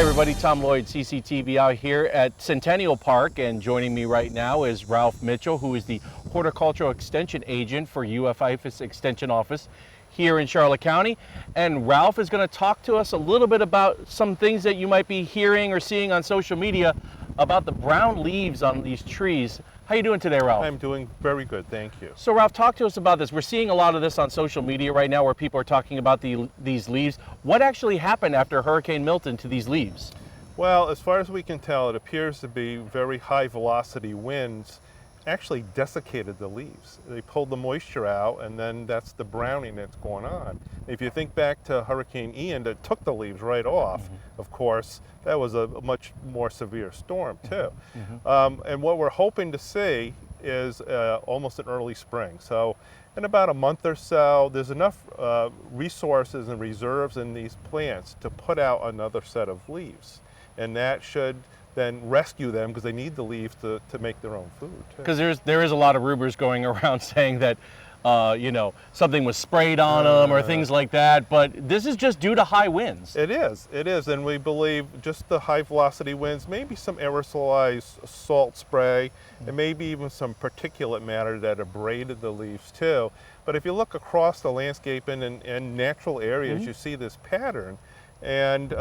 everybody, Tom Lloyd, CCTV out here at Centennial Park, and joining me right now is Ralph Mitchell, who is the Horticultural Extension Agent for UF Extension Office here in Charlotte County. And Ralph is going to talk to us a little bit about some things that you might be hearing or seeing on social media about the brown leaves on these trees. How you doing today, Ralph? I'm doing very good, thank you. So Ralph, talk to us about this. We're seeing a lot of this on social media right now where people are talking about these leaves. What actually happened after Hurricane Milton to these leaves? Well, as far as we can tell, it appears to be very high velocity winds actually desiccated the leaves. They pulled the moisture out, and then that's the browning that's going on. If you think back to Hurricane Ian that took the leaves right off, of course, that was a much more severe storm too. And what we're hoping to see is almost an early spring. So in about a month or so, there's enough resources and reserves in these plants to put out another set of leaves. And that should then rescue them because they need the leaves to make their own food. Because there is a lot of rumors going around saying that you know, something was sprayed on them or things like that, but this is just due to high winds. It is, and we believe just the high velocity winds, maybe some aerosolized salt spray, and maybe even some particulate matter that abraded the leaves too. But if you look across the landscape and natural areas, you see this pattern. And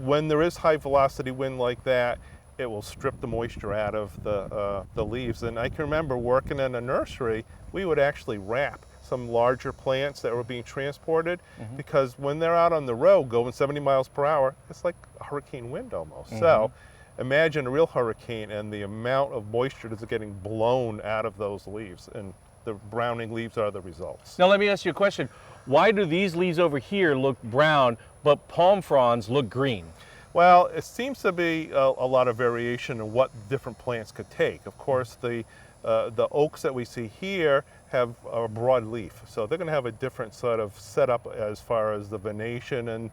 when there is high velocity wind like that, it will strip the moisture out of the leaves. And I can remember working in a nursery, we would actually wrap some larger plants that were being transported because when they're out on the road going 70 miles per hour, it's like a hurricane wind almost. So imagine a real hurricane and the amount of moisture that's getting blown out of those leaves, and the browning leaves are the results. Now let me ask you a question. Why do these leaves over here look brown, but palm fronds look green? Well, it seems to be a lot of variation in what different plants could take. Of course, the oaks that we see here have a broad leaf, so they're going to have a different sort of setup as far as the venation and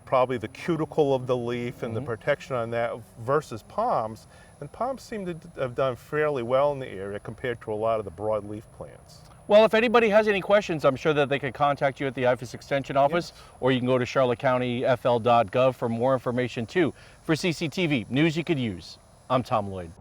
probably the cuticle of the leaf and the protection on that versus palms. And palms seem to have done fairly well in the area compared to a lot of the broadleaf plants. Well, if anybody has any questions, I'm sure that they could contact you at the IFAS Extension Office, or you can go to charlottecounty.gov for more information too. For CCTV, news you could use, I'm Tom Lloyd.